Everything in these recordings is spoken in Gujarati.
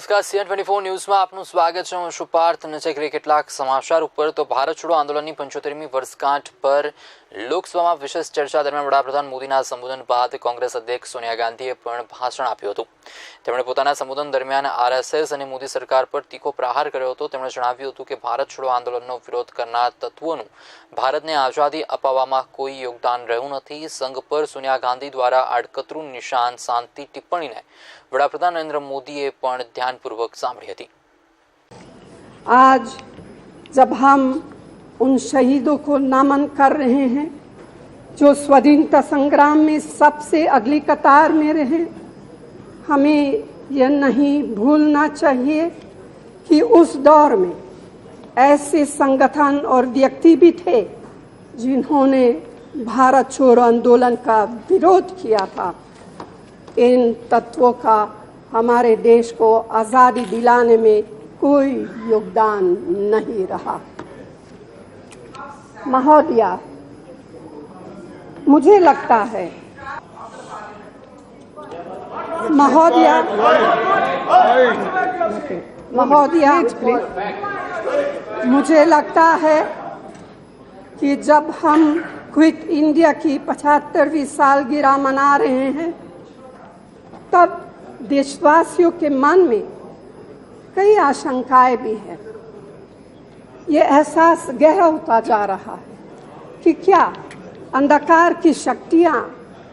નમસ્કાર, CN24 ન્યૂઝમાં આપનું સ્વાગત છે. હું છું પાર્થ. નજર કરીએ કેટલાક સમાચાર ઉપર તો ભારત છોડો આંદોલનની 75મી વર્ષગાંઠ પર લોકસભામાં વિશેષ ચર્ચા દરમિયાન વડાપ્રધાન મોદીના સંબોધન બાદ કોંગ્રેસ અધ્યક્ષ સોનિયા ગાંધીએ પણ ભાષણ આપ્યું હતું. તેમણે પોતાના સંબોધન દરમિયાન RSS અને મોદી સરકાર પર તીખો પ્રહાર કર્યો હતો. તેમણે જણાવ્યું હતું કે ભારત છોડો આંદોલનનો વિરોધ કરનાર તત્વોનું ભારતને આઝાદી અપાવવામાં કોઈ યોગદાન રહ્યું નથી. સંઘ પર સોનિયા ગાંધી દ્વારા આડકતરું નિશાન શાંતિ ટિપ્પણીને વડાપ્રધાન નરેન્દ્ર મોદીએ પણ ध्यानपूर्वक सामड़ी थी। आज जब हम उन शहीदों को नमन कर रहे हैं जो स्वाधीनता संग्राम में सबसे अगली कतार में रहे, हमें यह नहीं भूलना चाहिए कि उस दौर में ऐसे संगठन और व्यक्ति भी थे जिन्होंने भारत छोड़ो आंदोलन का विरोध किया था। इन तत्वों का हमारे देश को आज़ादी दिलाने में कोई योगदान नहीं रहा। महोदया, मुझे लगता है मुझे लगता है कि जब हम क्विट इंडिया की 75वीं सालगिरह मना रहे हैं तब देशवासियों के मन में कई आशंकाएं भी हैं। ये एहसास गहरा होता जा रहा है कि क्या अंधकार की शक्तियां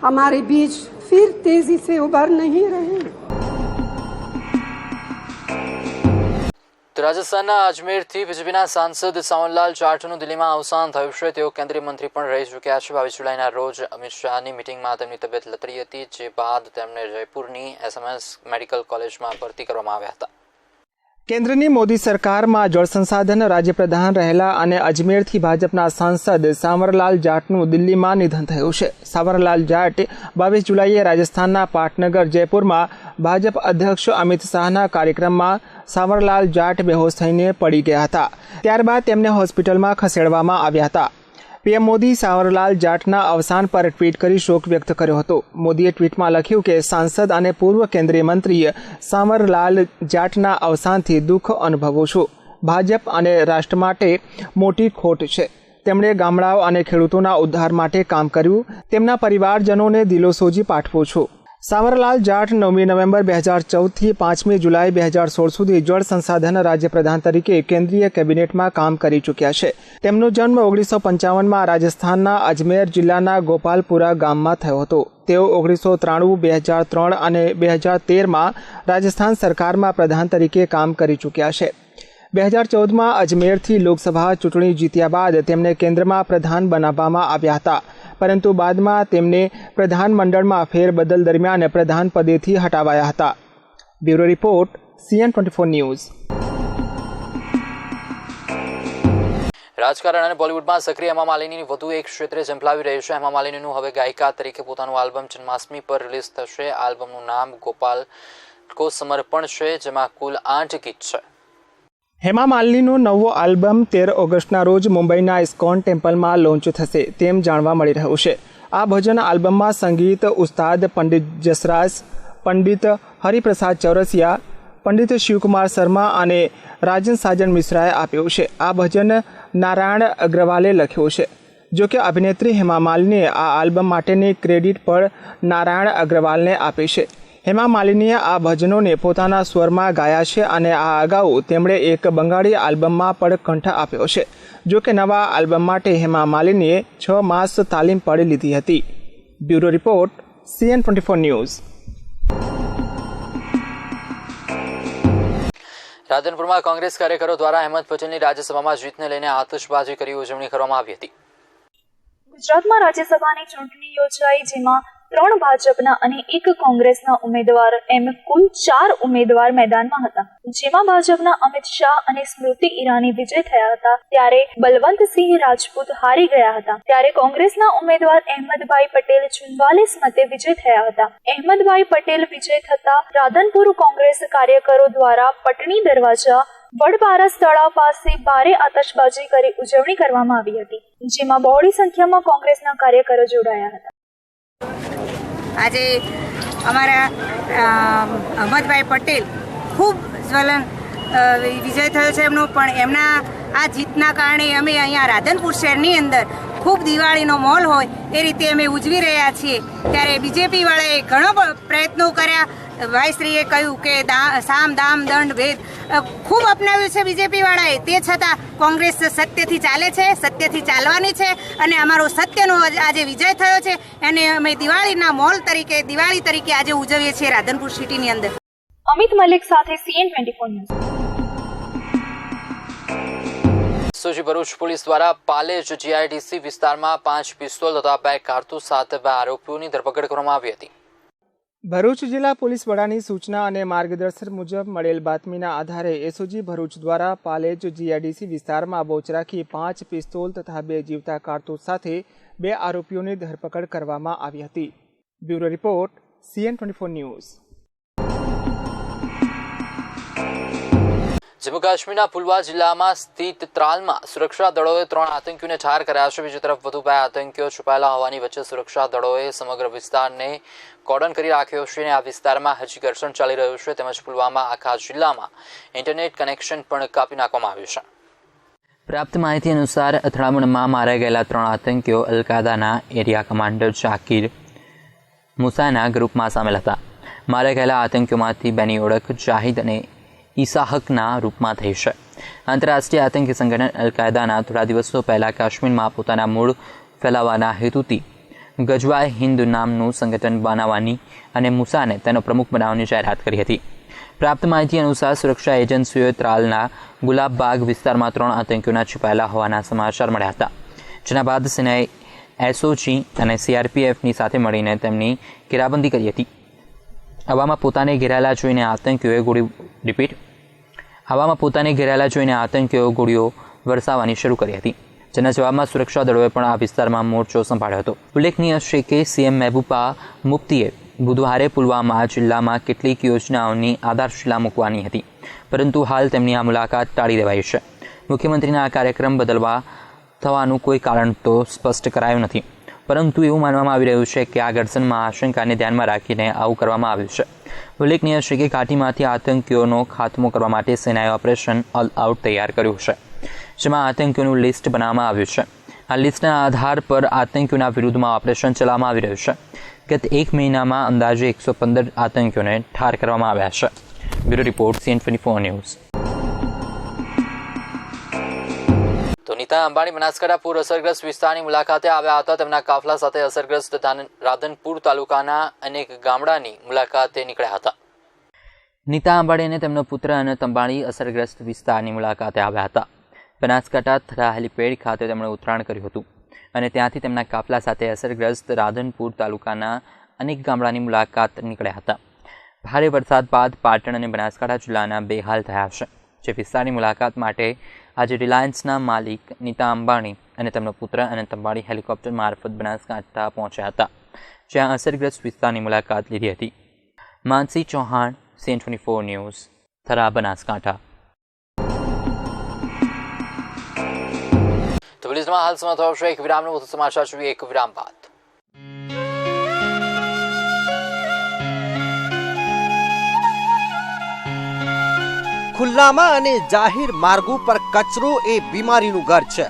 हमारे बीच फिर तेजी से उभर नहीं रही। રાજસ્થાનના અજમેરથી બીજેપીના સાંસદ સાવરલાલ જાટનું દિલ્હીમાં અવસાન થયું છે. તેઓ કેન્દ્રીય મંત્રી પણ રહી ચૂક્યા છે. 22 જુલાઈના રોજ અમિત શાહની મિટિંગમાં તેમની તબિયત લથડી હતી, જે બાદ તેમને જયપુરની SMS મેડિકલ કોલેજમાં ભરતી કરવામાં આવ્યા હતા. કેન્દ્રની મોદી સરકારમાં જળ સંસાધન રાજ્યપ્રધાન રહેલા અને અજમેરથી ભાજપના સાંસદ સાવરલાલ જાટનું દિલ્હીમાં નિધન થયું છે. સાવરલાલ જાટ 22 જુલાઈએ રાજસ્થાનના પાટનગર જયપુરમાં ભાજપ અધ્યક્ષ અમિત શાહના કાર્યક્રમમાં સાવરલાલ જાટ બેહોશ થઈને પડી ગયા હતા. ત્યારબાદ તેમને હોસ્પિટલમાં ખસેડવામાં આવ્યા હતા. પીએમ મોદી સાવરલાલ જાટના અવસાન પર ટ્વીટ કરી શોક વ્યક્ત કર્યો હતો. મોદીએ ટ્વીટમાં લખ્યું કે સાંસદ અને પૂર્વ કેન્દ્રીય મંત્રી સાવરલાલ જાટના અવસાનથી દુઃખ અનુભવું છું. ભાજપ અને રાષ્ટ્ર માટે મોટી ખોટ છે. તેમણે ગામડાઓ અને ખેડૂતોના ઉદ્ધાર માટે કામ કર્યું. તેમના પરિવારજનોને દિલોસોજી પાઠવું છું. સાવરલાલ જાટ 9મી નવેમ્બર 2014થી 5મી જુલાઈ 2016 સુધી જળ સંસાધન રાજ્યપ્રધાન તરીકે કેન્દ્રીય કેબિનેટમાં કામ કરી ચૂક્યા છે. તેમનો જન્મ 1955માં રાજસ્થાનના અજમેર જિલ્લાના ગોપાલપુરા ગામમાં થયો હતો. તેઓ 1993, 2003 અને 2013માં રાજસ્થાન સરકારમાં પ્રધાન તરીકે કામ કરી ચૂક્યા છે. 2014માં અજમેરથી લોકસભા ચૂંટણી જીત્યા બાદ તેમને કેન્દ્રમાં પ્રધાન બનાવવામાં આવ્યા હતા, પરંતુ બાદમાં તેમને પ્રધાનમંડળમાં ફેરબદલ દરમિયાન પ્રધાન પદેથી હટાવાયા હતા. Bureau report, CN24 news. રાજકારણ અને બોલિવૂડમાં સક્રિય હેમા માલિનીની વધુ એક ક્ષેત્રે ઝંપલાવી રહ્યું છે. હેમા માલિનીનું હવે ગાયિકા તરીકે પોતાનું આલ્બમ જન્માષ્ટમી પર રિલીઝ થશે. આલ્બમનું નામ ગોપાલ કો સમર્પણ છે, જેમાં કુલ 8 ગીત છે. હેમા માલિનીનો નવો આલ્બમ 13 ઓગસ્ટના રોજ મુંબઈના ઇસ્કોન ટેમ્પલમાં લોન્ચ થશે તેમ જાણવા મળી રહ્યું છે. આ ભજન આલ્બમમાં સંગીત ઉસ્તાદ પંડિત જસરાજ, પંડિત હરિપ્રસાદ ચૌરસિયા, પંડિત શિવકુમાર શર્મા અને રાજન સાજન મિશ્રાએ આપ્યું છે. આ ભજન નારાયણ અગ્રવાલે લખ્યું છે. જોકે અભિનેત્રી હેમા માલિનીએ આ આલ્બમ માટેની ક્રેડિટ પણ નારાયણ અગ્રવાલને આપી છે. હેમા માલિનીએ આ ભજનોને પોતાના સ્વરમાં ગાયા છે અને આ અગાઉ તેમણે એક બંગાળી આલ્બમમાં પણ કંઠ આપ્યો છે. જોકે નવા આલ્બમ માટે હેમા માલિનીએ 6 માસ તાલીમ પણ લીધી હતી. Bureau report, CN24 news. રાધનપુરમાં કોંગ્રેસ કાર્યકરો દ્વારા અહેમદ પટેલની રાજ્યસભામાં જીતને લઈને આતશબાજી કરી ઉજવણી કરવામાં આવી હતી. ગુજરાતમાં રાજ્યસભાની ચૂંટણી યોજાઈ, જેમાં 3 ભાજપના અને 1 કોંગ્રેસના ઉમેદવાર એમ કુલ 4 ઉમેદવાર મેદાનમાં હતા. જેમાં ભાજપના અમિત શાહ અને સ્મૃતિ ઈરાની વિજય થયા હતા, ત્યારે બલવંતસિંહ રાજપૂત હારી ગયા હતા. ત્યારે કોંગ્રેસના ઉમેદવાર અહેમદભાઈ પટેલ 44 મતે વિજય થયા હતા. અહેમદભાઈ પટેલ વિજય થતા રાધનપુર કોંગ્રેસ કાર્યકરો દ્વારા પટણી દરવાજા, વડબારસ તળાવ પાસે ભારે આતશબાજી કરી ઉજવણી કરવામાં આવી હતી, જેમાં બહોળી સંખ્યામાં કોંગ્રેસના કાર્યકરો જોડાયા હતા. આજે અમારા અહમદભાઈ પટેલ ખૂબ પ્રજ્વલન વિજય થયો છે એમનો, પણ એમના આ જીતના કારણે અમે અહીંયા રાધનપુર શહેરની અંદર ખૂબ દિવાળીનો માહોલ હોય એ રીતે અમે ઉજવી રહ્યા છીએ. ત્યારે બીજેપીવાળાએ ઘણો પ્રયત્નો કર્યા. ભાઈશ્રીએ કહ્યું કે સામ દામ દંડ ભેદ ખૂબ અપનાવ્યું છે બીજેપીવાળાએ, તે છતાં કોંગ્રેસ સત્યથી ચાલે છે, સત્યથી ચાલવાની છે અને અમારો સત્યનો આજે વિજય થયો છે અને અમે દિવાળીના માહોલ તરીકે દિવાળી તરીકે આજે ઉજવીએ છીએ રાધનપુર સિટીની અંદર. અમિત મલિક સાથે CN24 ન્યૂઝ. સોજી ભરૂચ પોલીસ દ્વારા પાલેજ GIDC વિસ્તારમાં 5 પિસ્તોલ તથા 2 કારતૂસ સાથે 2 આરોપીઓની ધરપકડ કરવામાં આવી હતી. ભરૂચ જિલ્લા પોલીસ વડાની સૂચના અને માર્ગદર્શન મુજબ મળેલ બાતમીના આધારે એસઓજી ભરૂચ દ્વારા પાલેજ GIDC વિસ્તારમાં વોચ રાખી 5 પિસ્તોલ તથા 2 જીવતા કારતૂસ સાથે 2 આરોપીઓની ધરપકડ કરવામાં આવી હતી. Bureau report CN24 news. Jammu કાશ્મીરના પુલવા જિલ્લામાં સ્થિત ત્રાલમાં સુરક્ષા દળોએ 3 આતંકીઓને ઠાર કર્યા છે. બીજી તરફ વધુ 2 આતંકીઓ છુપાયેલા હોવાની વચ્ચે સુરક્ષા દળોએ સમગ્ર વિસ્તારને કોર્ડન કરી રાખ્યો છે અને આ વિસ્તારમાં હજી ઘર્ષણ ચાલી રહ્યું છે. તેમજ પુલવામા આખા જિલ્લામાં ઇન્ટરનેટ કનેક્શન પણ કાપી નાખવામાં આવ્યું છે. પ્રાપ્ત માહિતી અનુસાર અથડામણમાં માર્યા ગયેલા 3 આતંકીઓ અલકાયદાના એરિયા કમાન્ડર શાકિર મુસાના ગ્રુપમાં સામેલ હતા. માર્યા ગયેલા આતંકીઓમાંથી 2ની ઓળખ જાહિદ અને ઈસાહકના રૂપમાં થઈ છે. આંતરરાષ્ટ્રીય આતંકી સંગઠન અલકાયદાના થોડા દિવસો પહેલાં કાશ્મીરમાં પોતાના મૂળ ફેલાવવાના હેતુથી ગજવાય હિન્દ નામનું સંગઠન બનાવવાની અને મુસાને તેનો પ્રમુખ બનાવવાની જાહેરાત કરી હતી. પ્રાપ્ત માહિતી અનુસાર સુરક્ષા એજન્સીઓએ ત્રાલના ગુલાબબાગ વિસ્તારમાં 3 આતંકીઓના છુપાયેલા હોવાના સમાચાર મળ્યા હતા. જેના બાદ સેનાએ SOG અને CRPFની સાથે મળીને તેમની ઘેરાબંધી કરી હતી. હવામાં પોતાને ઘેરાયેલા જોઈને આતંકીઓએ ગોળીઓ વરસાવવાની શરૂ કરી હતી. જેના જવાબમાં સુરક્ષા દળોએ પણ આ વિસ્તારમાં મોરચો સંભાળ્યો હતો. ઉલ્લેખનીય છે કે CM મહેબૂબા મુફ્તીએ બુધવારે પુલવામા જિલ્લામાં કેટલીક યોજનાઓની આધારશિલા મૂકવાની હતી, પરંતુ હાલ તેમની આ મુલાકાત ટાળી દેવાઈ છે. મુખ્યમંત્રીના આ કાર્યક્રમ બદલવા થવાનું કોઈ કારણ તો સ્પષ્ટ કરાયું નથી, પરંતુ એવું માનવામાં આવી રહ્યું છે કે આ ઘર્ષણમાં આશંકાને ધ્યાનમાં રાખીને આવું કરવામાં આવ્યું છે. ઉલ્લેખનીય છે કે ઘાટીમાંથી આતંકીઓનો ખાત્મો કરવા માટે સેનાએ ઓપરેશન ઓલ આઉટ તૈયાર કર્યું છે, જેમાં આતંકીઓનું લિસ્ટ બનાવવામાં આવ્યું છે. આ લિસ્ટના આધાર પર આતંકીઓના વિરુદ્ધમાં ઓપરેશન ચલાવવામાં આવી રહ્યું છે. ગત 1 મહિનામાં અંદાજે 115 આતંકીઓને ઠાર કરવામાં આવ્યા છે. Bureau report CN24 news. તો નીતા અંબાણી બનાસકાંઠા પૂર અસરગ્રસ્ત વિસ્તારની મુલાકાતે આવ્યા હતા. તેમના કાફલા સાથે અસરગ્રસ્ત રાધનપુર તાલુકાના અનેક ગામડાની મુલાકાતે નીકળ્યા હતા. નીતા અંબાણી અને તેમનો પુત્ર અનંત અંબાણી અસરગ્રસ્ત વિસ્તારની મુલાકાતે આવ્યા હતા. બનાસકાંઠા થરા હેલીપેડ ખાતે તેમણે ઉતરાણ કર્યું હતું અને ત્યાંથી તેમના કાફલા સાથે અસરગ્રસ્ત રાધનપુર તાલુકાના અનેક ગામડાની મુલાકાત નીકળ્યા હતા. ભારે વરસાદ બાદ પાટણ અને બનાસકાંઠા જિલ્લાના બેહાલ થયા છે. જે વિસ્તારની મુલાકાત માટે આજે રિલાયન્સના માલિક નીતા અંબાણી અને તેમનો પુત્ર અનંત અંબાણી હેલિકોપ્ટર મારફત બનાસકાંઠા પહોંચ્યા હતા, જ્યાં અસરગ્રસ્ત વિસ્તારની મુલાકાત લીધી હતી. માનસી ચૌહાણ, CN24 ન્યૂઝ, થરા, બનાસકાંઠા. તો વિલેજમાં હાલ સમય થયો છે એક વિરામનો. વધુ સમાચાર જોઈએ એક વિરામ બાદ. ખુલ્લામાં અને જાહેર માર્ગો પર કચરો એ બીમારીનું ઘર છે,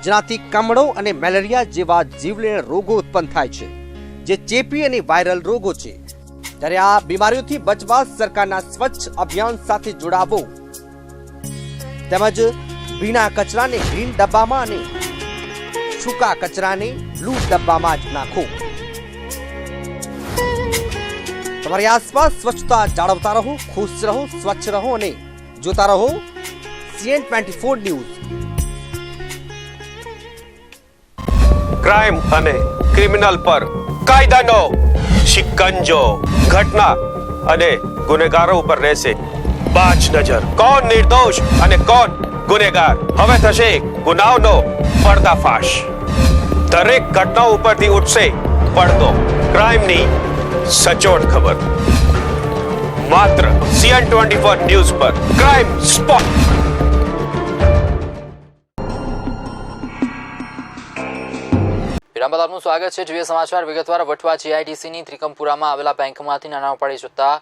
જેનાથી કમળો અને મેલેરિયા જેવા જીવલેણ રોગો ઉત્પન્ન થાય છે, જે ચેપી અને વાયરલ રોગો છે. ત્યારે આ બીમારીઓથી બચવા સરકારના સ્વચ્છ અભિયાન સાથે જોડાવો, તેમજ ભીના કચરાને ગ્રીન ડબ્બામાં અને સૂકા કચરાને બ્લુ ડબ્બામાં જ નાખો. તમારી આસપાસ સ્વચ્છતા જાળવતા રહો, ખુશ રહો, સ્વચ્છ રહો અને જોતા રહો CN24 ન્યૂઝ. ક્રાઇમ અને ક્રિમિનલ પર કાયદાનો શિકંજો, ઘટના અને ગુનેગારો ઉપર રહેશે બાજ નજર. કોણ નિર્દોષ અને કોણ ગુનેગાર, હવે થશે ગુનાઓનો પર્દાફાશ. દરેક ઘટના ઉપરથી ઉઠશે પડદો. ક્રાઇમની સચોટ ખબર માત્ર CN24 ન્યૂઝ પર. Crime spot. વિરામ બાદ આપનું સ્વાગત છે. જોઈએ સમાચાર વિગતવાર. વટવા GIDCની ત્રિકમપુરામાં આવેલા બેંકમાંથી નાણાં ઉપાડી જતા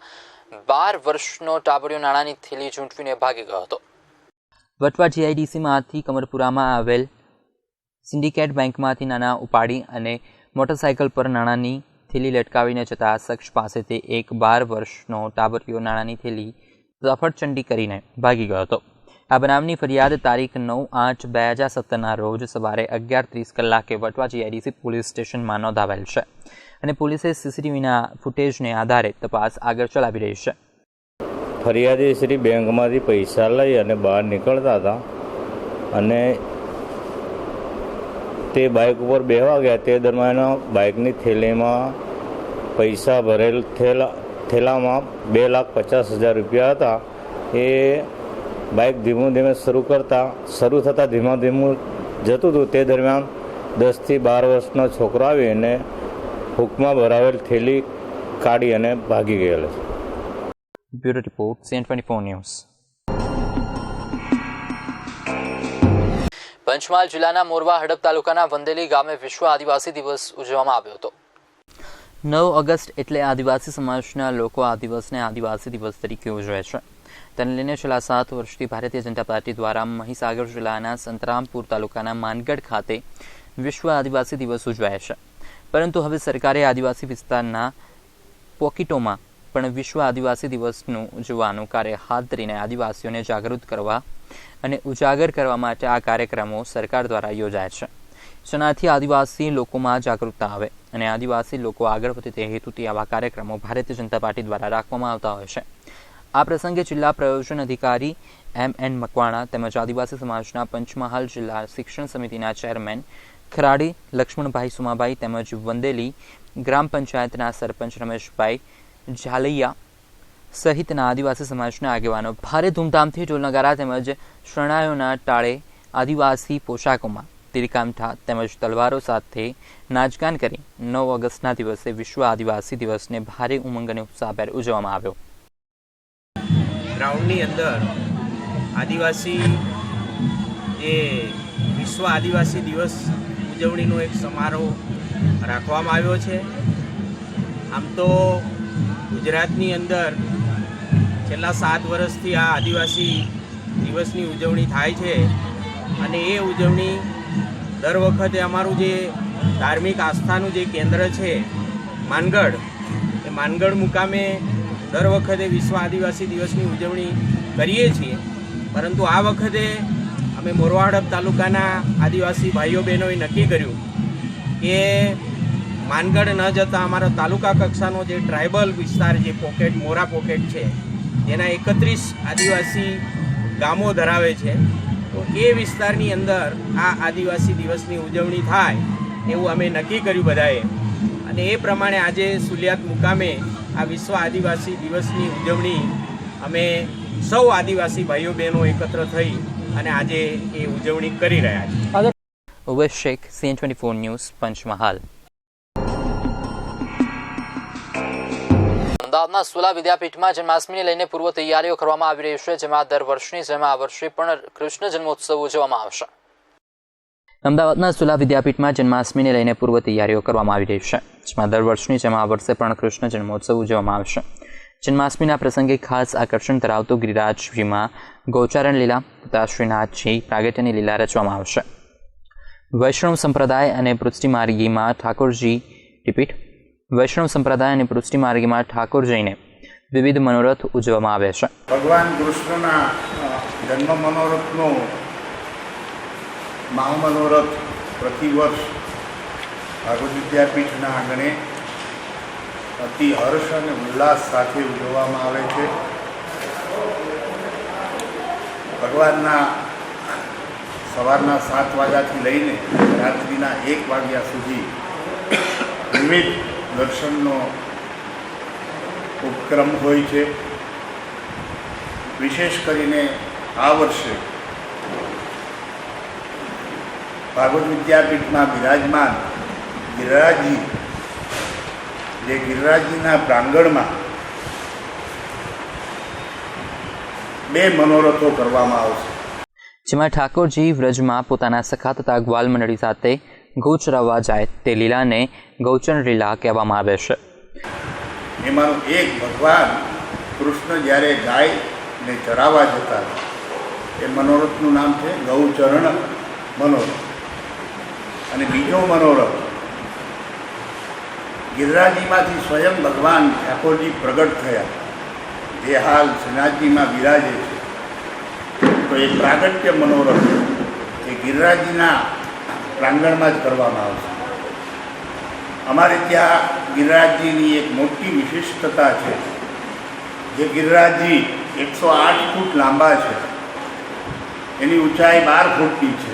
12 વર્ષનો ટાબરિયો નાણાંની થેલી ઝૂંટવીને ભાગી ગયો હતો. વટવા GIDCમાંથી કમરપુરામાં આવેલ સિન્ડિકેટ બેંકમાંથી નાણાં ઉપાડી અને મોટરસાઇકલ પર નાણાંની થેલી લટકાવીને જતા શખ્સ પાસેથી એક 12 વર્ષનો ટાબરિયો નાણાંની થેલી રફડચંડી કરીને ભાગી ગયો હતો. આ બનાવની ફરિયાદ તારીખ 9/8/2017ના રોજ સવારે 11:30 કલાકે વટવા GIDC પોલીસ સ્ટેશનમાં નોંધાવેલ છે અને પોલીસે CCTVના ફૂટેજને આધારે તપાસ આગળ ચલાવી રહી છે. ફરિયાદી શ્રી બેંકમાંથી પૈસા લઈ અને બહાર નીકળતા હતા અને તે બાઇક ઉપર બેસવા ગયા. તે દરમિયાન બાઇકની થેલીમાં પૈસા ભરેલ થેલામાં 2,50,000 રૂપિયા હતા. એ બાઇક ધીમું ધીમે શરૂ થતાં ધીમું જતું હતું. તે દરમિયાન 10 થી 12 વર્ષનો છોકરો આવી અને હુકમાં ભરાવેલ થેલી કાઢી અને ભાગી ગયેલો છે. Bureau report CN24 news. Panchmahal જિલ્લાના મોરવા હડપ તાલુકાના વંદેલી ગામે વિશ્વ આદિવાસી દિવસ ઉજવવામાં આવ્યો હતો. 9 ઓગસ્ટ એટલે આદિવાસી સમાજના લોકો આ દિવસને આદિવાસી દિવસ તરીકે ઉજવે છે. તેને લઈને છેલ્લા 7 વર્ષથી ભારતીય જનતા પાર્ટી દ્વારા મહીસાગર જિલ્લાના સંતરામપુર તાલુકાના માનગઢ ખાતે વિશ્વ આદિવાસી દિવસ ઉજવાય છે. પરંતુ હવે સરકારે આદિવાસી વિસ્તારના પોકેટોમાં પણ વિશ્વ આદિવાસી દિવસનું ઉજવવાનું કાર્ય હાથ ધરીને આદિવાસીઓને જાગૃત કરવા અને ઉજાગર કરવા માટે આ કાર્યક્રમો સરકાર દ્વારા યોજાય છે, જેનાથી આદિવાસી લોકોમાં જાગૃતતા આવે અને આદિવાસી લોકો આગળ વધે તે હેતુથી આવા કાર્યક્રમો ભારતીય જનતા પાર્ટી દ્વારા રાખવામાં આવતા હોય છે. આ પ્રસંગે જિલ્લા પ્રયોજન અધિકારી MN મકવાણા તેમજ આદિવાસી સમાજના પંચમહાલ જિલ્લા શિક્ષણ સમિતિના ચેરમેન ખરાડી લક્ષ્મણભાઈ સુમાભાઈ તેમજ વંદેલી ગ્રામ પંચાયતના સરપંચ રમેશભાઈ ઝાલૈયા સહિતના આદિવાસી સમાજના આગેવાનો ભારે ધૂમધામથી ઢોલનગારા તેમજ શરણાઈઓના તાળે આદિવાસી પોશાકોમાં તીરકામઠા તેમજ તલવારો સાથે નાચગાન કરી 9 ઓગસ્ટના દિવસે વિશ્વ આદિવાસી દિવસને ભારે ઉમંગ અને ઉત્સાહભેર ઉજવવામાં આવ્યો. ગ્રાઉન્ડની અંદર આદિવાસી જે વિશ્વ આદિવાસી દિવસ ઉજવણીનો એક સમારોહ રાખવામાં આવ્યો છે. આમ તો ગુજરાતની અંદર છેલ્લા 7 વર્ષથી આ આદિવાસી દિવસની ઉજવણી થાય છે અને એ ઉજવણી દર વખતે અમારું જે ધાર્મિક આસ્થાનું જે કેન્દ્ર છે માનગઢ, એ માનગઢ મુકામે દર વખતે વિશ્વ આદિવાસી દિવસની ઉજવણી કરીએ છીએ. પરંતુ આ વખતે અમે મોરવા હડપ તાલુકાના આદિવાસી ભાઈઓ બહેનોએ નક્કી કર્યું કે માનગઢ ન જતાં અમારો તાલુકા કક્ષાનો જે ટ્રાઇબલ વિસ્તાર જે પોકેટ મોરા પોકેટ છે જેના 31 આદિવાસી ગામો ધરાવે છે, તો એ વિસ્તારની અંદર આ આદિવાસી દિવસની ઉજવણી થાય એવું અમે નક્કી કર્યું બધાએ અને એ પ્રમાણે આજે સુલિયાત મુકામે આ વિશ્વ આદિવાસી દિવસની ઉજવણી અમે સૌ આદિવાસી ભાઈઓ બહેનો એકત્ર થઈ અને આજે એ ઉજવણી કરી રહ્યા છીએ. ઉવેશ શેખ, CN24 ન્યૂઝ, પંચમહાલ. અમદાવાદના સુલા વિદ્યાપીઠમાં જન્માષ્ટમીને લઈને પૂર્વ તૈયારીઓ કરવામાં આવી રહી છે, જેમાં દર વર્ષની જેમ આ વર્ષે પણ કૃષ્ણ જન્મોત્સવ ઉજવવામાં આવશે. અમદાવાદના સુલા વિદ્યાપીઠમાં જન્માષ્ટમીને લઈને પૂર્વ તૈયારીઓ કરવામાં આવી રહી છે, જેમાં દર વર્ષની જેમ આ વર્ષે પણ કૃષ્ણ જન્મોત્સવ ઉજવવામાં આવશે. જન્માષ્ટમીના પ્રસંગે ખાસ આકર્ષણ ધરાવતું ગિરિરાજજીમાં ગૌચારણ લીલા તથા શ્રીનાથજી પ્રાગટ્યની લીલા રચવામાં આવશે. વૈષ્ણવ સંપ્રદાય અને પૃષ્ટિ માર્ગીમાં ઠાકોરજી વૈષ્ણવ સંપ્રદાય અને પૃષ્ટિ માર્ગીમાં ઠાકોરજીને વિવિધ મનોરથ ઉજવવામાં આવે છે. ભગવાન કૃષ્ણના જન્મ મનોરથનો મહામનોરથ પ્રતિવર્ષ ભાગવત વિદ્યાપીઠના આંગણે અતિ હર્ષ અને ઉલ્લાસ સાથે ઉજવવામાં આવે છે. ભગવાનના સવારના 7 વાગ્યાથી લઈને રાત્રિના 1 વાગ્યા સુધી વિવિધ દર્શનનો ઉપક્રમ હોય છે. વિશેષ કરીને આ વર્ષે ભાગવત વિદ્યાપીઠમાં બિરાજમાન ગિરિરાજજી, જે ગિરિરાજજીના પ્રાંગણમાં 2 મનોરથો કરવામાં આવશે, જેમાં ઠાકોરજી વ્રજમાં પોતાના સખા તથા ગ્વાલ મંડળી સાથે ગૌચરાવવા જાય તે લીલાને ગૌચર લીલા કહેવામાં આવે છે. એમાંનું એક ભગવાન કૃષ્ણ જ્યારે ગાયને ચરાવવા જતા એ મનોરથનું નામ છે ગૌચરણ મનોરથ. અને બીજો મનોરથ ગિરિરાજીમાંથી સ્વયં ભગવાન ઠાકોરજી પ્રગટ થયા, જે હાલ શ્રીનાથજીમાં બિરાજે છે. તો એ પ્રાગટ્ય મનોરથ એ ગિરિરાજીના પ્રાંગણમાં જ કરવામાં આવશે. અમારે ત્યાં ગિરિરાજજીની એક મોટી વિશિષ્ટતા છે. જે ગિરિરાજજી 108 ફૂટ લાંબા છે, એની ઊંચાઈ 12 ફૂટની છે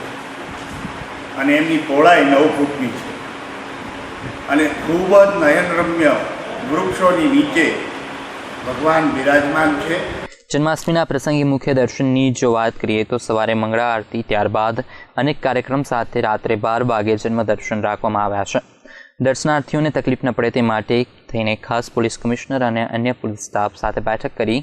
અને એમની પહોળાઈ 9 ફૂટની છે. અને ખૂબ જ નયનરમ્ય વૃક્ષોની નીચે ભગવાન બિરાજમાન છે. જન્માષ્ટમીના પ્રસંગે મુખ્ય દર્શનની જો વાત કરીએ તો સવારે મંગળા આરતી, ત્યારબાદ અનેક કાર્યક્રમ સાથે રાત્રે 12 વાગે જન્મ દર્શન રાખવામાં આવ્યા છે. દર્શનાર્થીઓને તકલીફ ન પડે તે માટે થઈને ખાસ પોલીસ કમિશનર અને અન્ય પોલીસ સ્ટાફ સાથે બેઠક કરી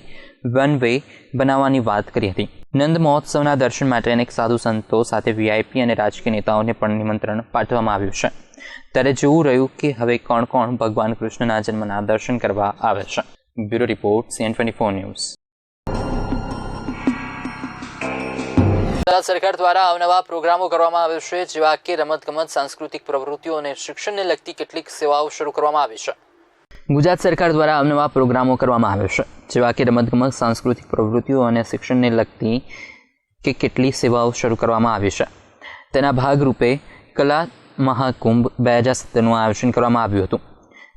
વન વે બનાવવાની વાત કરી હતી. નંદ મહોત્સવના દર્શન માટે અનેક સાધુ સંતો સાથે વીઆઈપી અને રાજકીય નેતાઓને પણ નિમંત્રણ પાઠવવામાં આવ્યું છે. ત્યારે જોવું રહ્યું કે હવે કોણ કોણ ભગવાન કૃષ્ણના જન્મના દર્શન કરવા આવે છે. Bureau report CN24 news. Gujarat સરકાર દ્વારા અવનવા પ્રોગ્રામો કરવામાં આવે છે, જેવા કે રમતગમત, સાંસ્કૃતિક પ્રવૃત્તિઓ અને શિક્ષણને લગતી કેટલીક સેવાઓ શરૂ કરવામાં આવી છે. ગુજરાત સરકાર દ્વારા અવનવા પ્રોગ્રામો કરવામાં આવે છે, જેવા કે રમતગમત, સાંસ્કૃતિક પ્રવૃત્તિઓ અને શિક્ષણને લગતી કેટલી સેવાઓ શરૂ કરવામાં આવી છે. તેના ભાગરૂપે કલા મહાકુંભ 2017નું આયોજન કરવામાં આવ્યું હતું,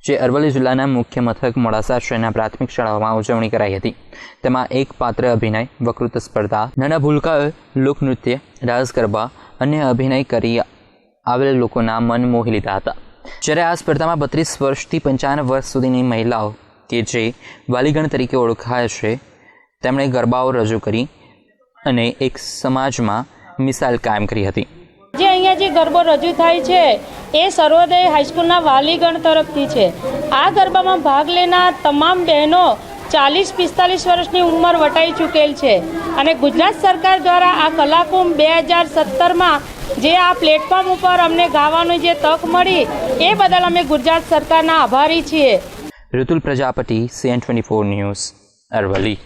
જે અરવલ્લી જિલ્લાના મુખ્ય મથક મોડાસા શહેરના પ્રાથમિક શાળાઓમાં ઉજવણી કરાઈ હતી. તેમાં એક પાત્ર અભિનય, વક્તૃત્વ સ્પર્ધા, નાના ભૂલકાઓએ લોકનૃત્ય, રાસ ગરબા અને અભિનય કરી આવેલ લોકોના મન મોહી લીધા હતા. જ્યારે આ સ્પર્ધામાં 32 વર્ષથી 55 વર્ષ સુધીની મહિલાઓ કે જે વાલીગણ તરીકે ઓળખાય છે, તેમણે ગરબાઓ રજૂ કરી અને એક સમાજમાં મિસાલ કાયમ કરી હતી. જે અહીંયા જે ગરબો રજૂ થાય છે એ સર્વોદય હાઈસ્કૂલના વાલીગણ તરફથી છે. આ ગરબામાં ભાગ લેનાર તમામ બહેનો 40-45 વર્ષની ઉંમર વટાઈ ચૂકેલ છે અને ગુજરાત સરકાર દ્વારા આ કલાકુંભ 2017માં જે આ પ્લેટફોર્મ ઉપર અમને ગાવાની જે તક મળી એ બદલ અમે ગુજરાત સરકારના આભારી છીએ. Rutul Prajapati, CN24 news, Aravalli.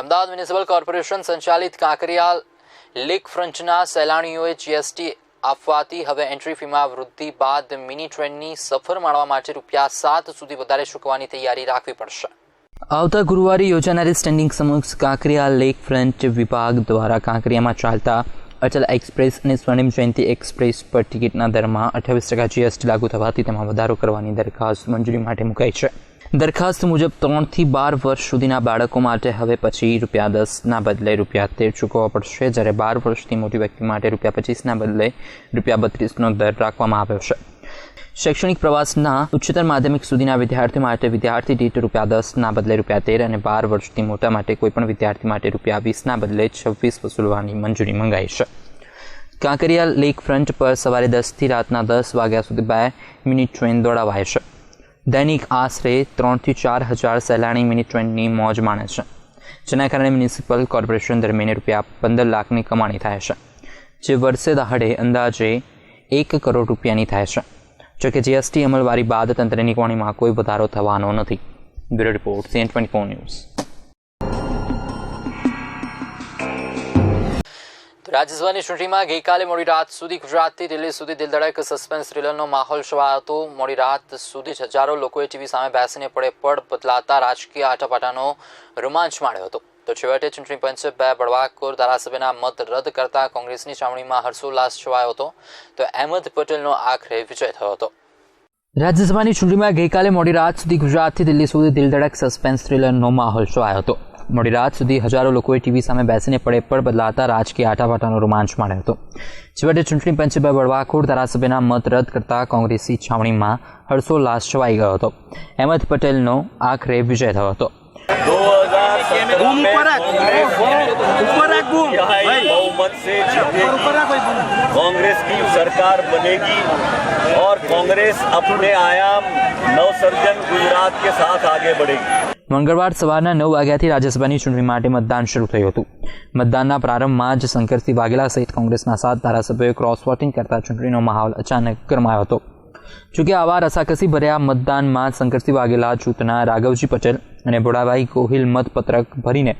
Ahmedabad municipal corporation સંચાલિત કાંકરિયા લેક ફ્રન્ટના સહેલાણીઓએ GST આપવાથી હવે એન્ટ્રી ફીમાં વૃદ્ધિ બાદ મિની ટ્રેનની સફર માણવા માટે ₹7 સુધી વધારે ચૂકવવાની તૈયારી રાખવી પડશે. આવતા ગુરુવારે યોજાનારી સ્ટેન્ડિંગ સમક્ષ કાંકરિયા લેક ફ્રન્ટ વિભાગ દ્વારા કાંકરિયામાં ચાલતા અટલ એક્સપ્રેસ અને સ્વર્ણિમ જયંતિ એક્સપ્રેસ પર ટિકિટના દરમાં 28% GST લાગુ થવાથી તેમાં વધારો કરવાની દરખાસ્ત મંજૂરી માટે મુકાઈ છે. દરખાસ્ત મુજબ 3 થી 12 વર્ષ સુધીના બાળકો માટે હવે પછી ₹10ના બદલે ₹13 ચૂકવવા પડશે, જ્યારે 12 વર્ષથી મોટી વ્યક્તિ માટે ₹25ના બદલે ₹32નો દર રાખવામાં આવ્યો છે. શૈક્ષણિક પ્રવાસના ઉચ્ચતર માધ્યમિક સુધીના વિદ્યાર્થીઓ માટે વિદ્યાર્થી દીઠ ₹10ના બદલે ₹13 અને 12 વર્ષથી મોટા માટે કોઈપણ વિદ્યાર્થી માટે ₹20ના બદલે 26 વસૂલવાની મંજૂરી મંગાઈ છે. કાંકરિયા લેક ફ્રન્ટ પર સવારે 10 થી રાતના 10 વાગ્યા સુધી 2 મિનિટ ટ્રેન દોડાવાય છે. દૈનિક આશરે 3 થી 4 હજાર સહેલાણી મિની ટ્રેનની મોજ માણે છે, જેના કારણે મ્યુનિસિપલ કોર્પોરેશન દરમિયાન ₹15 લાખની કમાણી થાય છે, જે વર્ષે દહાડે અંદાજે ₹1 કરોડ થાય છે. જોકે GST અમલવારી બાદ તંત્રની કોણીમાં કોઈ વધારો થવાનો નથી. Bureau report, CN24 news. રાજ્યસભાની ચૂંટણીમાં ગઈકાલે મોડી રાત સુધી ગુજરાતથી દિલ્હી સુધી દિલધડક સસ્પેન્સ થ્રિલરનો માહોલ છવાયો હતો. મોડી રાત સુધી હજારો લોકોએ ટીવી સામે બેસીને પડે બદલાતા રાજકીય આટાપાટાનો રોમાંચ માણ્યો હતો. તો છેવટે ચૂંટણી પંચે 2 બળવાખોર ધારાસભ્યના મત રદ કરતા કોંગ્રેસની છાવણીમાં હર્ષોલ્લાસ છવાયો હતો, તો અહેમદ પટેલનો આખરે વિજય થયો હતો. રાજ્યસભાની ચૂંટણીમાં ગઈકાલે મોડી રાત સુધી ગુજરાતથી દિલ્હી સુધી દિલધડક સસ્પેન્સ થ્રિલરનો માહોલ છવાયો હતો. મોડી રાત સુધી હજારો લોકોએ ટીવી સામે બેસીને પડે બદલાતા રાજકીય આટાપાટાનો રોમાંચ માણ્યો હતો. છેવટે ચૂંટણી પંચે 2 બળવાખોર ધારાસભ્યના મત રદ કરતા કોંગ્રેસી છાવણીમાં હર્ષોલ્લાસ છવાઈ ગયો હતો. અહેમદ પટેલનો આખરે વિજય થયો હતો. बहुमत से जीतेगी, कांग्रेस की सरकार बनेगी और कांग्रेस अपने आयाम नवसर्जन गुजरात के साथ आगे बढ़ेगी. મંગળવાર સવારના 9 વાગ્યાથી રાજ્યસભાની ચૂંટણી માટે મતદાન શરૂ થયું હતું. મતદાનના પ્રારંભમાં જ શંકરસિંહ વાઘેલા સહિત કોંગ્રેસના 7 ધારાસભ્યોએ ક્રોસ વોટિંગ કરતા ચૂંટણીનો માહોલ અચાનક ગરમાયો હતો. જોકે આવા રસાકસી ભર્યા મતદાનમાં શંકરસિંહ વાઘેલા જૂથના રાઘવજી પટેલ અને ભોળાભાઈ ગોહિલ મતપત્રક ભરીને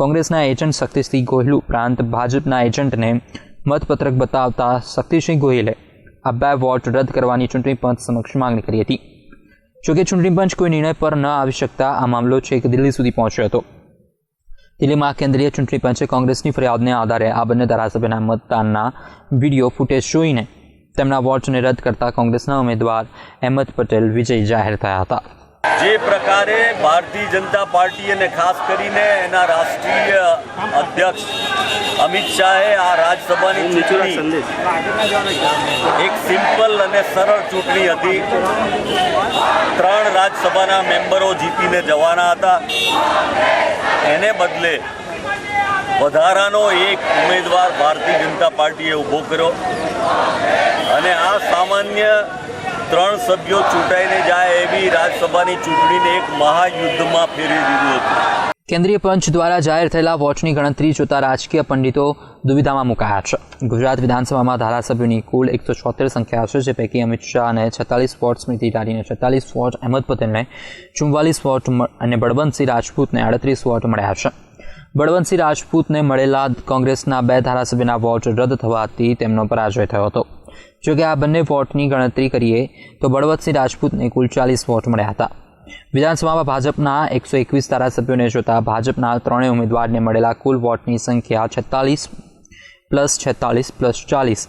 કોંગ્રેસના એજન્ટ શક્તિસિંહ ગોહિલ ઉપરાંત ભાજપના એજન્ટને મતપત્રક બતાવતા શક્તિસિંહ ગોહિલે આ 2 વોટ રદ કરવાની ચૂંટણી પંચ સમક્ષ માંગણી કરી હતી. જોકે ચૂંટણી પંચ કોઈ નિર્ણય પર ન આવી શકતા આ મામલો છેક દિલ્હી સુધી પહોંચ્યો હતો. દિલ્હીમાં કેન્દ્રીય ચૂંટણી પંચે કોંગ્રેસની ફરિયાદને આધારે આ બંને ધારાસભ્યના મતદાનના વિડીયો ફૂટેજ જોઈને તેમના વોટને રદ કરતા કોંગ્રેસના ઉમેદવાર અહેમદ પટેલ વિજયી જાહેર થયા હતા. જે પ્રકારે ભારતીય જનતા પાર્ટી અને ખાસ કરીને એના રાષ્ટ્રીય અધ્યક્ષ અમિત શાહે આ રાજ્યસભાની ચૂંટણી એક સિમ્પલ અને સરળ ચૂંટણી હતી. 3 રાજ્યસભાના મેમ્બરો જીતીને જવાના હતા. એને બદલે વધારાનો એક ઉમેદવાર ભારતીય જનતા પાર્ટીએ ઊભો કર્યો અને આ સામાન્ય 3 સભ્યો ચૂંટાઈને જાય એવી રાજ્યસભાની ચૂંટણીને એક મહાયુદ્ધમાં ફેરવી દીધું હતું. કેન્દ્રીય પંચ દ્વારા જાહેર થયેલા વોટની ગણતરી જોતા રાજકીય પંડિતો દુવિધામાં મુકાયા છે. ગુજરાત વિધાનસભામાં ધારાસભ્યોની કુલ 176 સંખ્યા છે, જે પૈકી અમિત શાહને 46 વોટ, સ્મૃતિ ઈરાનીને 46 વોટ, અહેમદ પટેલને 44 વોટ અને બળવંતસિંહ રાજપૂતને 38 વોટ મળ્યા છે. બળવંતસિંહ રાજપૂતને મળેલા કોંગ્રેસના 2 ધારાસભ્યના વોટ રદ થવાથી તેમનો પરાજય થયો હતો. જોકે આ બંને વોટની ગણતરી કરીએ તો બળવંતસિંહ રાજપૂતને કુલ 40 વોટ મળ્યા હતા. વિધાનસભામાં ભાજપના 121 ધારાસભ્યોને જોતા ભાજપના 3 ઉમેદવારને મળેલા કુલ વોટની સંખ્યા 46 + 46 + 40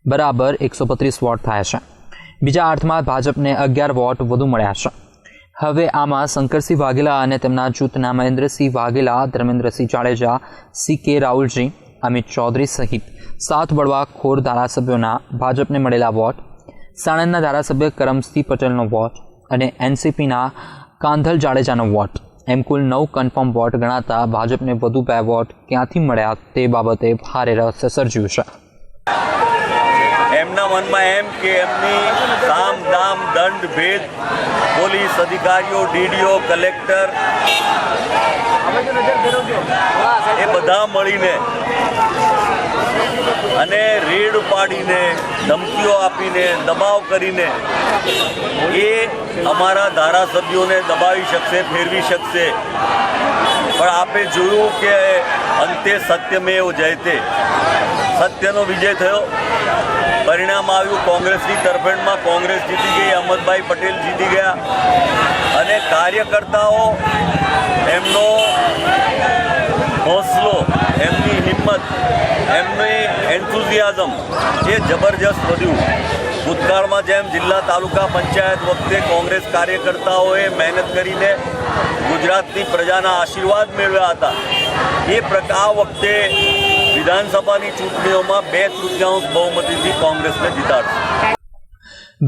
બરાબર 135 વોટ થાય છે. બીજા અર્થમાં ભાજપને 11 વોટ વધુ મળ્યા છે. હવે આમાં શંકરસિંહ વાઘેલા અને તેમના જૂથના મહેન્દ્રસિંહ વાઘેલા, ધર્મેન્દ્રસિંહ જાડેજા, CK રાહુલજી, અમિત ચૌધરી સહિત 7 બળવાખોર ધારાસભ્યોના ભાજપને મળેલા વોટ, સાણંદના ધારાસભ્ય કરમસિંહ પટેલનો વોટ અને NCPના કાંધલ જાડેજાનો વોટ, એમ કુલ 9 કન્ફર્મ વોટ ગણાતા ભાજપને વધુ 2 વોટ ક્યાંથી મળ્યા તે બાબતે ભારે રહસ્ય સર્જ્યું છે. એમના મનમાં એમ કે એમની સામ દામ દંડ ભેદ પોલીસ અધિકારીઓ, DDO, કલેક્ટર એ બધા મળીને અને રેડ પાડીને, ધમકીઓ આપીને, દબાવ કરીને એ અમારા ધારાસભ્યોને દબાવી શકશે, ફેરવી શકશે. પણ આપે જોયું કે અંતે સત્યમેવ જયતે, સત્યનો વિજય થયો. પરિણામ આવ્યું કોંગ્રેસની તરફેણમાં. કોંગ્રેસ જીતી ગઈ, અહમદભાઈ પટેલ જીતી ગયા અને કાર્યકર્તાઓ એમનો હોંસલો, એમની હિંમત, એમની એન્થુઝિયાઝમ એ જબરજસ્ત વધ્યું. ભૂતકાળમાં જેમ જિલ્લા તાલુકા પંચાયત વખતે કોંગ્રેસ કાર્યકર્તાઓએ મહેનત કરીને ગુજરાતની પ્રજાના આશીર્વાદ મેળવ્યા હતા, એ આ વખતે વિધાનસભાની ચૂંટણીઓમાં 2/3 બહુમતીથી કોંગ્રેસને જીતાડશે.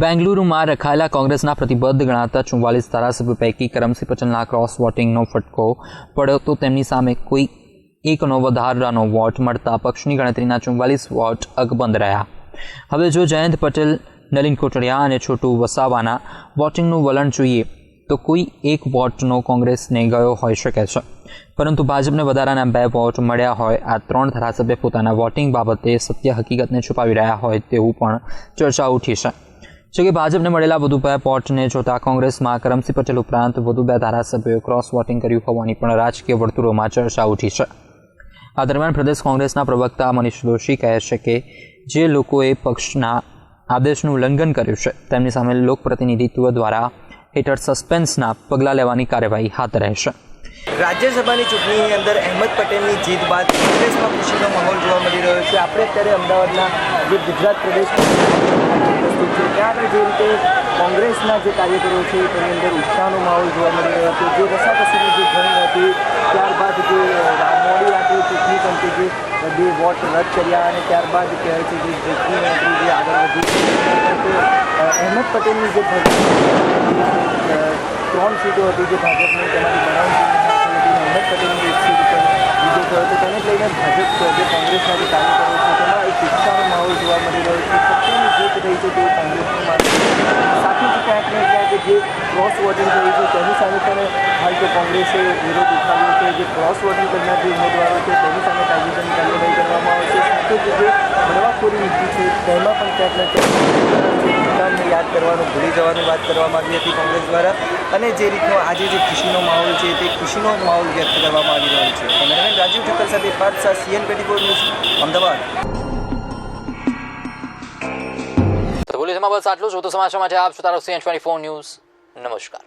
બેંગલુરુમાં રખાયેલા કોંગ્રેસના પ્રતિબદ્ધ ગણાતા 44 ધારાસભ્યો પૈકી કરમસિંહ પટેલના ક્રોસ વોટિંગનો ફટકો પડ્યો તો તેમની સામે કોઈ એકનો વધારાનો વોટ મળતા પક્ષની ગણતરીના 44 વોટ અકબંધ રહ્યા. હવે જો જયંત પટેલ, નલિન કોટડિયા અને છોટુ વસાવાના વોટિંગનું વલણ જોઈએ તો કોઈ એક વોટનો કોંગ્રેસને ગયો હોઈ શકે છે, પરંતુ ભાજપને વધારાના 2 વોટ મળ્યા હોય. આ 3 ધારાસભ્ય પોતાના વોટિંગ બાબતે સત્ય હકીકતને છુપાવી રહ્યા હોય તેવું પણ ચર્ચા ઉઠી છે. જોકે ભાજપને મળેલા વધુ 2 વોટને જોતા કોંગ્રેસમાં કરમસિંહ પટેલ ઉપરાંત વધુ 2 ધારાસભ્યોએ ક્રોસ વોટિંગ કર્યું હોવાની પણ રાજકીય વર્તુળોમાં ચર્ચા ઉઠી છે. આ દરમિયાન પ્રદેશ કોંગ્રેસના પ્રવક્તા મનીષ દોશી કહે છે કે જે લોકોએ પક્ષના આદેશનું ઉલ્લંઘન કર્યું છે તેમની સામે લોકપ્રતિનિધિત્વ દ્વારા હેઠળ સસ્પેન્સના પગલાં લેવાની કાર્યવાહી હાથ રહેશે. રાજ્યસભાની ચૂંટણીની અંદર અહેમદ પટેલની જીત બાદ કોંગ્રેસમાં ખુશીનો માહોલ જોવા મળી રહ્યો છે. આપણે અત્યારે અમદાવાદના જે ગુજરાત પ્રદેશ ત્યાં આગળ જે રીતે કોંગ્રેસના જે કાર્યકરો છે તેની અંદર ઉત્સાહનો માહોલ જોવા મળી રહ્યો છે. જે રસાકસીની જે જંગ હતી, ત્યારબાદ જે મોડી રાત્રે ચૂંટણી પંચે જે 2 વોટ રદ કર્યા અને ત્યારબાદ કહેવાય છે કે ચૂંટણી ગણતરી જે આગળ વધી અહેમદ પટેલની જે 3 સીટો હતી જે ભાજપની, તેમાંથી અહેમદ પટેલની 1 સીટ ઉપર વિજય થયો હતો. તેને લઈને ભાજપ જે કોંગ્રેસના જે કાર્યકરો છે તેમાં એક ઉત્સાહનો માહોલ જોવા મળી રહ્યો છે. સત્યની જીત રહી છે તેવું કોંગ્રેસનું માનવું છે. સાથે જ ક્યાંક ને ક્યાંક જે ક્રોસ વોટિંગ થયું છે તેની સામે પણ હાલ તો કોંગ્રેસે વિરોધ ઉઠાવ્યો છે. જે ક્રોસ વોટિંગ કરનાર જે ઉમેદવારો છે તેની સામે કાયદેસરની કાર્યવાહી કરવામાં આવશે. સાથે જ જે બળવાખોરી નીતિ છે તેમાં પણ ક્યાંક ને ક્યાંક યાદ કરવાનું ભૂલી જવાની વાત કરવામાં આવી હતી કોંગ્રેસ દ્વારા, અને જે રીતનો આજે જે ખુશીનો માહોલ છે તે ખુશીનો માહોલ વ્યક્ત કરવામાં આવી રહ્યો છે. કેમેરામેન રાજીવ ઠક્કર સાથે પાર્થ શાહ, CN24 ન્યૂઝ, અમદાવાદ. તો બુલેટિનમાં બસ આટલું જ. વધુ સમાચાર માટે આપ જોતા રહો CN24 ન્યૂઝ. નમસ્કાર.